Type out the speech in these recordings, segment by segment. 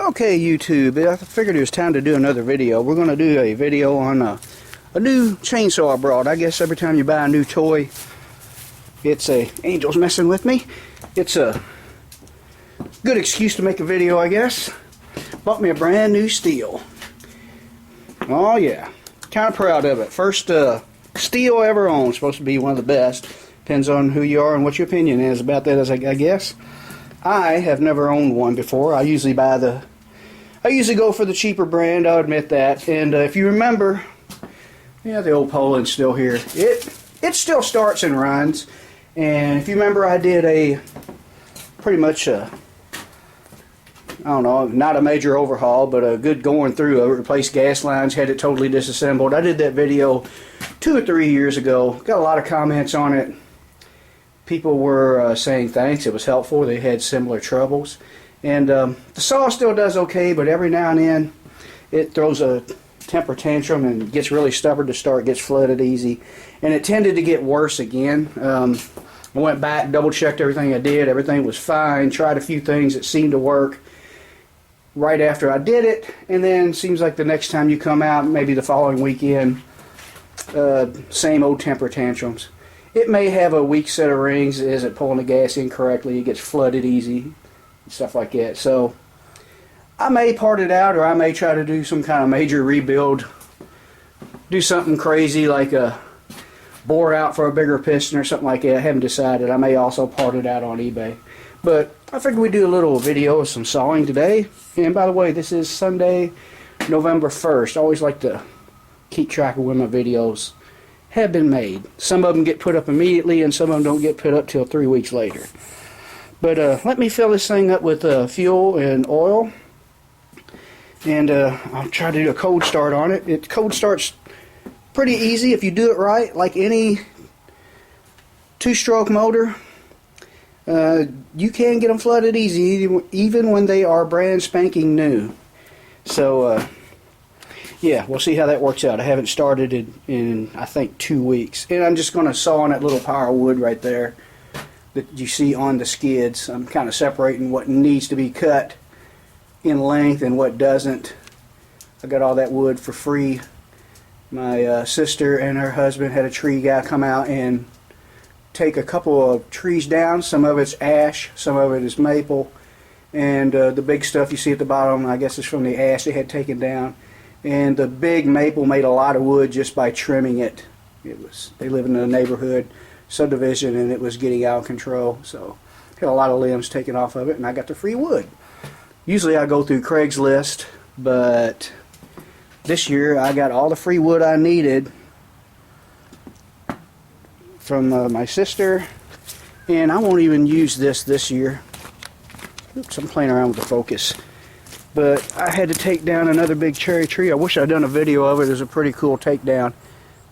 Okay, YouTube, I figured it was time to do another video. We're going to do a video on a new chainsaw I brought. I guess every time you buy a new toy, it's Angel's messing with me. It's a good excuse to make a video, I guess. Bought me a brand new stihl. Oh yeah, kind of proud of it. First stihl ever owned. Supposed to be one of the best. Depends on who you are and what your opinion is about that, as I guess. I have never owned one before. I usually go for the cheaper brand, I'll admit that. And if you remember, yeah, the old Poland's still here. It still starts and runs. And if you remember, I did a pretty much I don't know, not a major overhaul, but a good going through. I replaced gas lines, had it totally disassembled. I did that video 2 or 3 years ago. Got a lot of comments on it. People were saying thanks, it was helpful. They had similar troubles. And the saw still does okay, but every now and then it throws a temper tantrum and gets really stubborn to start, gets flooded easy. And it tended to get worse again. I went back, double checked everything I did. Everything was fine. Tried a few things that seemed to work right after I did it. And then seems like the next time you come out, maybe the following weekend, same old temper tantrums. It may have a weak set of rings. Is it pulling the gas incorrectly? It gets flooded easy, stuff like that. So I may part it out, or I may try to do some kind of major rebuild. Do something crazy like a bore out for a bigger piston or something like that. I haven't decided. I may also part it out on eBay. But I figured we'd do a little video of some sawing today. And by the way, this is Sunday, November 1st. I always like to keep track of when my videos have been made. Some of them get put up immediately, and some of them don't get put up till 3 weeks later. But let me fill this thing up with fuel and oil, and I'll try to do a cold start on it. Cold starts pretty easy if you do it right, like any two-stroke motor. You can get them flooded easy, even when they are brand spanking new. So yeah, we'll see how that works out. I haven't started it in I think 2 weeks. And I'm just going to saw on that little pile of wood right there that you see on the skids. I'm kind of separating what needs to be cut in length and what doesn't. I got all that wood for free. My sister and her husband had a tree guy come out and take a couple of trees down. Some of it's ash, some of it is maple. And the big stuff you see at the bottom, I guess, is from the ash they had taken down. And the big maple made a lot of wood just by trimming it. They live in a neighborhood subdivision, and it was getting out of control. So had a lot of limbs taken off of it, and I got the free wood. Usually I go through Craigslist, but this year I got all the free wood I needed from my sister, and I won't even use this year. Oops, I'm playing around with the focus. But I had to take down another big cherry tree. I wish I'd done a video of it. It was a pretty cool takedown.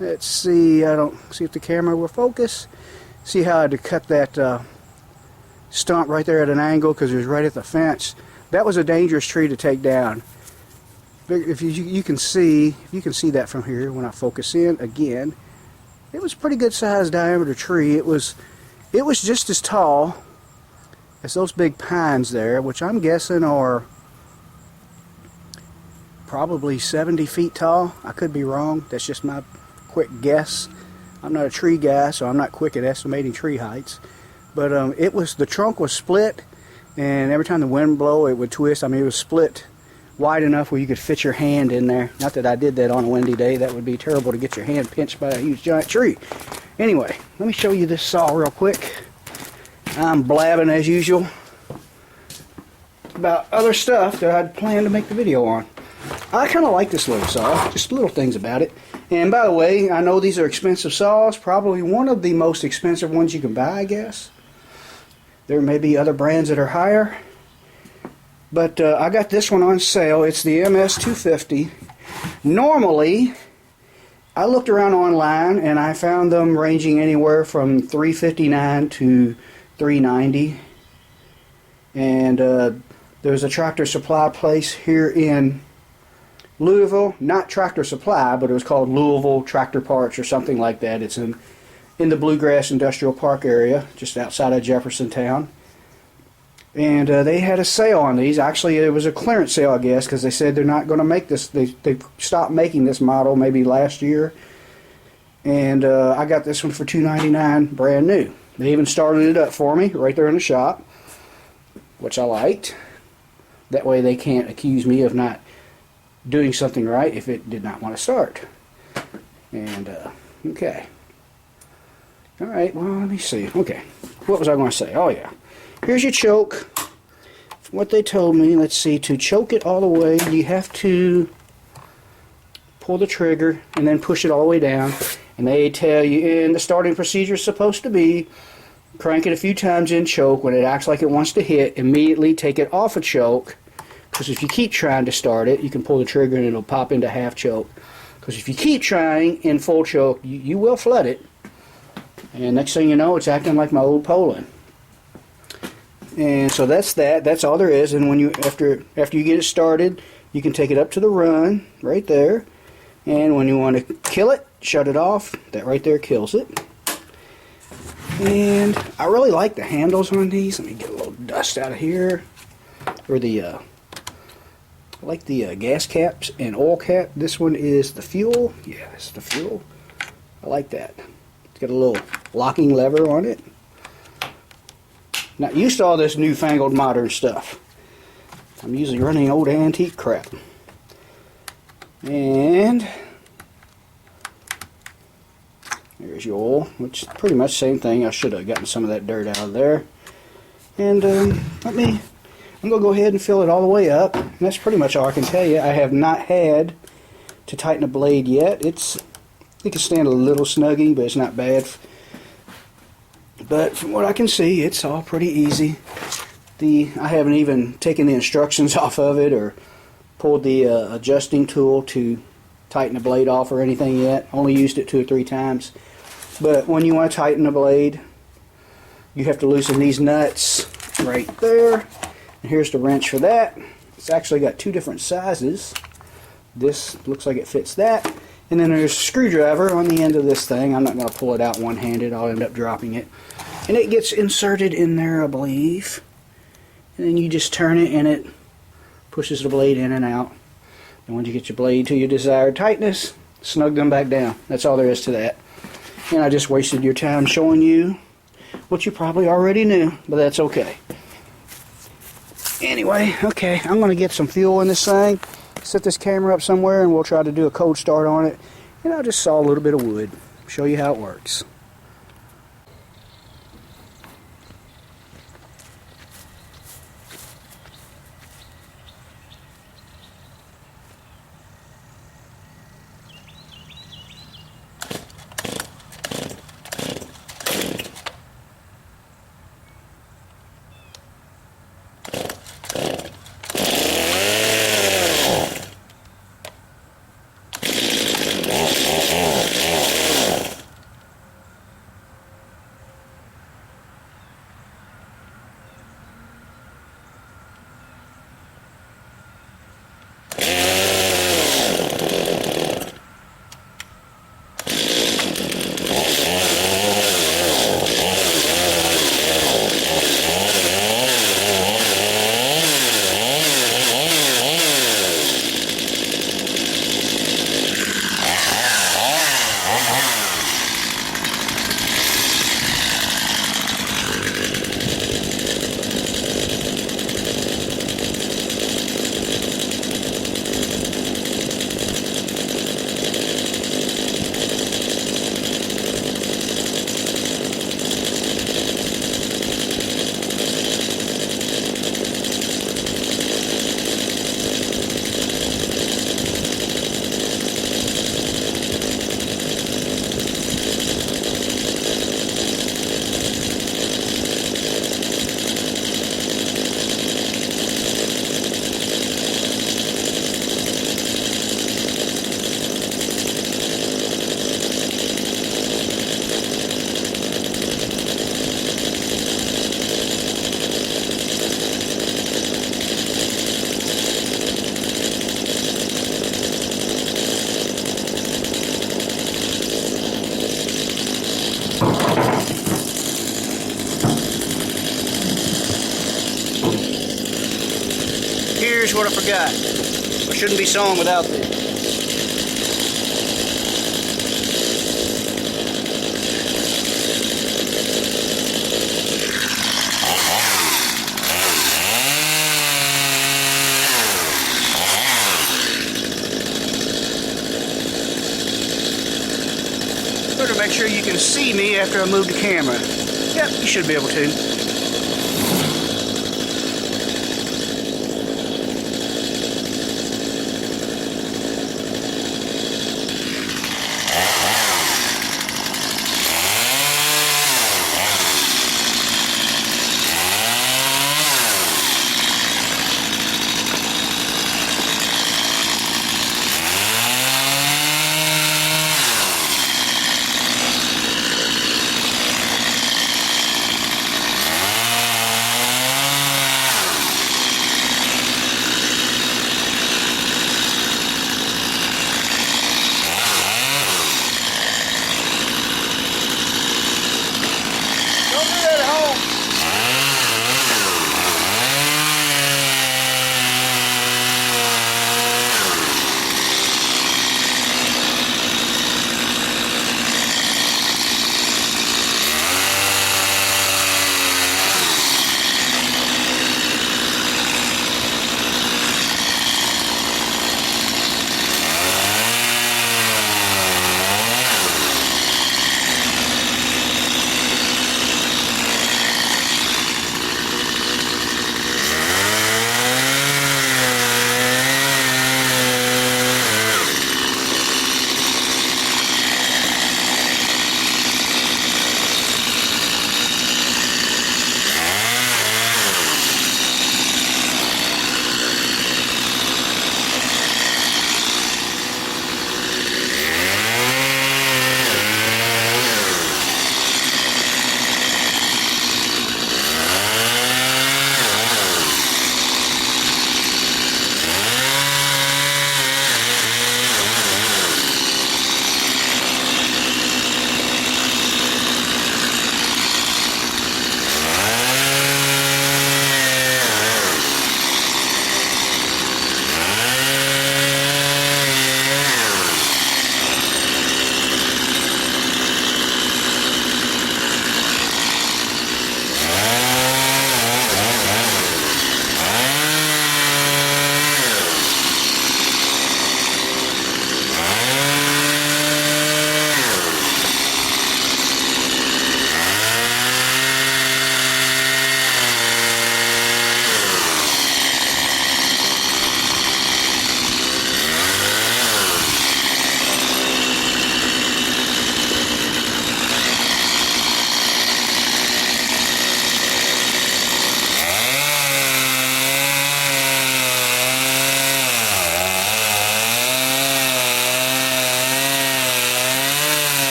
Let's see. I don't see if the camera will focus. See how I had to cut that stump right there at an angle because it was right at the fence. That was a dangerous tree to take down. If you can see that from here when I focus in again, it was a pretty good sized diameter tree. It was just as tall as those big pines there, which I'm guessing are probably 70 feet tall. I could be wrong. That's just my quick guess. I'm not a tree guy, so I'm not quick at estimating tree heights. But the trunk was split, and every time the wind blow, it would twist. I mean, it was split wide enough where you could fit your hand in there. Not that I did that on a windy day. That would be terrible to get your hand pinched by a huge giant tree. Anyway, let me show you this saw real quick. I'm blabbing as usual about other stuff that I'd planned to make the video on. I kind of like this little saw, just little things about it. And by the way, I know these are expensive saws, probably one of the most expensive ones you can buy, I guess. There may be other brands that are higher, but I got this one on sale. It's the MS250. Normally, I looked around online and I found them ranging anywhere from $359 to $390. And there's a Tractor Supply place here in Louisville, not Tractor Supply, but it was called Louisville Tractor Parts or something like that. It's in the Bluegrass Industrial Park area, just outside of Jeffersontown. And they had a sale on these. Actually, it was a clearance sale, I guess, because they said they're not going to make this. They stopped making this model maybe last year. And I got this one for $2.99, brand new. They even started it up for me right there in the shop, which I liked. That way they can't accuse me of not doing something right if it did not want to start. And, okay. Alright, well, let me see. Okay, what was I going to say? Oh, yeah. Here's your choke. What they told me, let's see, to choke it all the way, you have to pull the trigger and then push it all the way down. And they tell you, and the starting procedure is supposed to be, crank it a few times in choke. When it acts like it wants to hit, immediately take it off a choke. Because if you keep trying to start it, you can pull the trigger and it'll pop into half choke. Because if you keep trying in full choke, you will flood it. And next thing you know, it's acting like my old Poland. And so that's that. That's all there is. And when you after you get it started, you can take it up to the run right there. And when you want to kill it, shut it off. That right there kills it. And I really like the handles on these. Let me get a little dust out of here. Or the I like the gas caps and oil cap. This one is the fuel. Yeah, this is the fuel. I like that. It's got a little locking lever on it. Not used to all this newfangled modern stuff. I'm usually running old antique crap. And there's your oil, which is pretty much the same thing. I should have gotten some of that dirt out of there. And I'm going to go ahead and fill it all the way up. And that's pretty much all I can tell you. I have not had to tighten a blade yet. It can stand a little snugging, but it's not bad. But from what I can see, it's all pretty easy. I haven't even taken the instructions off of it or pulled the adjusting tool to tighten the blade off or anything yet. Only used it 2 or 3 times. But when you want to tighten the blade, you have to loosen these nuts right there. And here's the wrench for that. It's actually got 2 different sizes. This looks like it fits that. And then there's a screwdriver on the end of this thing. I'm not going to pull it out one-handed. I'll end up dropping it. And it gets inserted in there, I believe. And then you just turn it and it pushes the blade in and out. And once you get your blade to your desired tightness, snug them back down. That's all there is to that. And I just wasted your time showing you what you probably already knew, but that's okay. Anyway, okay, I'm going to get some fuel in this thing, set this camera up somewhere, and we'll try to do a cold start on it. And I'll just saw a little bit of wood, show you how it works. here's what I forgot. I shouldn't be sawing without this. Better make sure you can see me after I move the camera. Yep, you should be able to.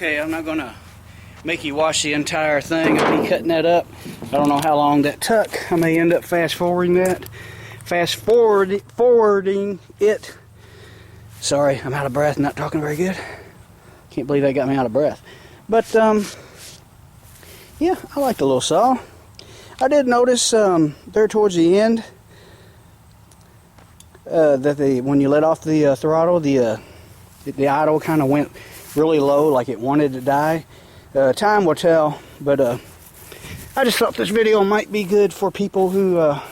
Okay, I'm not gonna make you watch the entire thing. I'll be cutting that up. I don't know how long that took. I may end up fast forwarding that. Forwarding it. Sorry, I'm out of breath, not talking very good. Can't believe that got me out of breath. But yeah, I like the little saw. I did notice there towards the end that when you let off the throttle, the idle kind of went really low, like it wanted to die. Time will tell, but I just thought this video might be good for people who are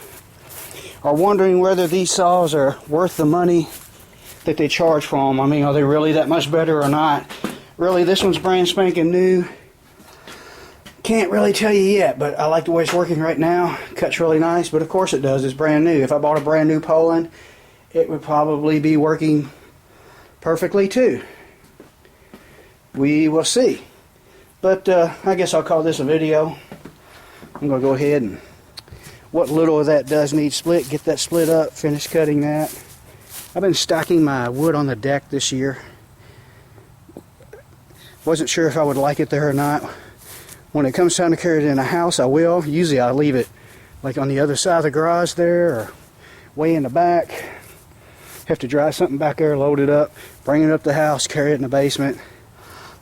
wondering whether these saws are worth the money that they charge for them. I mean, are they really that much better or not? Really, this one's brand spanking new. Can't really tell you yet, but I like the way it's working right now. Cuts really nice, but of course it does. It's brand new. If I bought a brand new Poland, it would probably be working perfectly too. We will see. But I guess I'll call this a video. I'm going to go ahead and what little of that does need split, get that split up, finish cutting that. I've been stacking my wood on the deck this year. Wasn't sure if I would like it there or not. When it comes time to carry it in a house, I will. Usually I leave it like on the other side of the garage there or way in the back. Have to drive something back there, load it up, bring it up the house, carry it in the basement.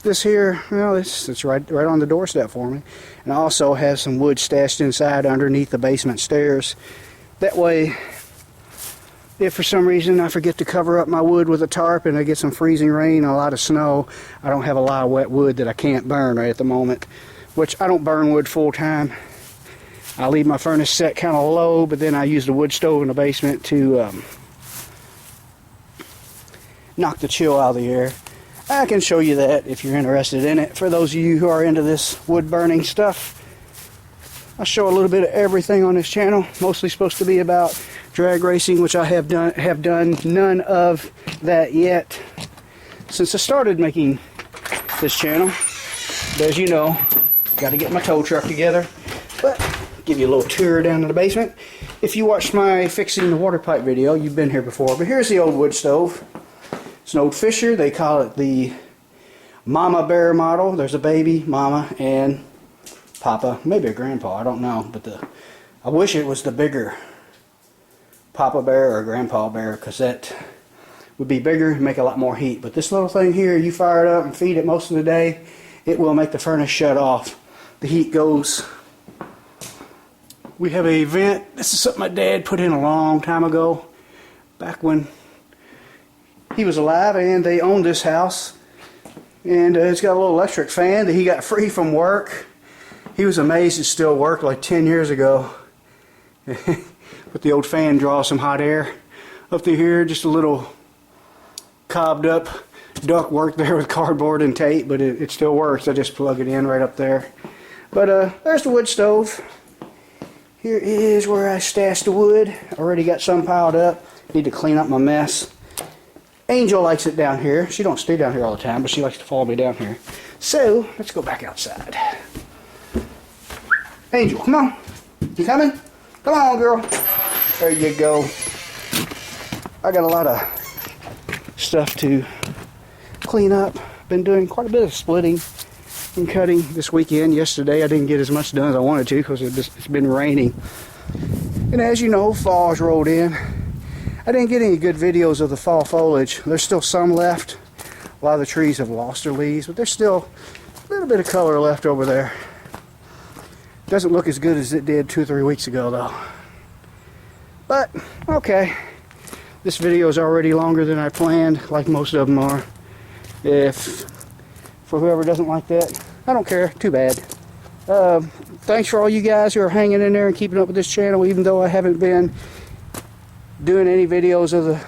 This here, well, it's right on the doorstep for me. And I also have some wood stashed inside underneath the basement stairs. That way, if for some reason I forget to cover up my wood with a tarp and I get some freezing rain and a lot of snow, I don't have a lot of wet wood that I can't burn right at the moment. Which I don't burn wood full time. I leave my furnace set kind of low, but then I use the wood stove in the basement to knock the chill out of the air. I can show you that if you're interested in it. For those of you who are into this wood burning stuff, I show a little bit of everything on this channel. Mostly supposed to be about drag racing, which I have done none of that yet since I started making this channel. But as you know, got to get my tow truck together. But give you a little tour down to the basement. If you watched my fixing the water pipe video, you've been here before. But here's the old wood stove. It's an old Fisher. They call it the Mama Bear model. There's a baby, Mama, and Papa, maybe a Grandpa, I don't know. But I wish it was the bigger Papa Bear or Grandpa Bear, because that would be bigger and make a lot more heat. But this little thing here, you fire it up and feed it most of the day, it will make the furnace shut off. The heat goes. We have a vent. This is something my dad put in a long time ago, back when he was alive and they owned this house. And it's got a little electric fan that he got free from work. He was amazed it still worked like 10 years ago. But the old fan draws some hot air up through here. Just a little cobbed up duct work there with cardboard and tape, but it still works. I just plug it in right up there. But there's the wood stove. Here is where I stashed the wood. Already got some piled up. Need to clean up my mess. Angel likes it down here. She don't stay down here all the time, but she likes to follow me down here. So let's go back outside. Angel, come on. You coming? Come on, girl. There you go. I got a lot of stuff to clean up. Been doing quite a bit of splitting and cutting this weekend. Yesterday I didn't get as much done as I wanted to because it's been raining. And as you know, fall's rolled in. I didn't get any good videos of the fall foliage. There's still some left. A lot of the trees have lost their leaves, but there's still a little bit of color left over there. Doesn't look as good as it did 2 or 3 weeks ago though. But, okay. This video is already longer than I planned, like most of them are. For whoever doesn't like that, I don't care. Too bad. Thanks for all you guys who are hanging in there and keeping up with this channel, even though I haven't been doing any videos of the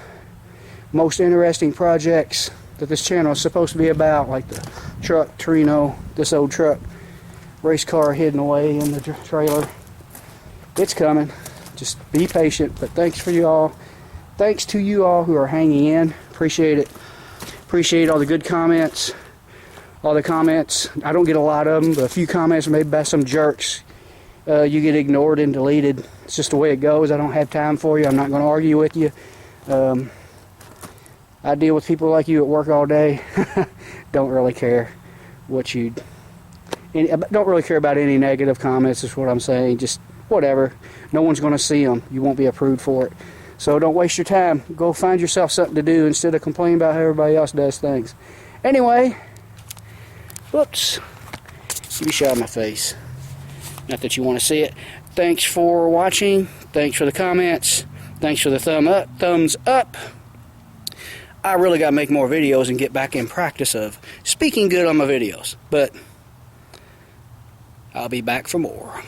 most interesting projects that this channel is supposed to be about, like the truck, Torino, this old truck, race car hidden away in the trailer. It's coming. Just be patient. But thanks for you all. Thanks to you all who are hanging in. Appreciate it. Appreciate all the good comments. All the comments. I don't get a lot of them, but a few comments made by some jerks. You get ignored and deleted. It's just the way it goes. I don't have time for you. I'm not going to argue with you. I deal with people like you at work all day. Don't really care. what you don't really care about any negative comments is what I'm saying. Just whatever. No one's going to see them. You won't be approved for it. So don't waste your time. Go find yourself something to do instead of complaining about how everybody else does things. Anyway, whoops. Give me a shot in my face. Not that you want to see it. Thanks for watching. Thanks for the comments. Thanks for the thumbs up. I really got to make more videos and get back in practice of speaking good on my videos. But I'll be back for more.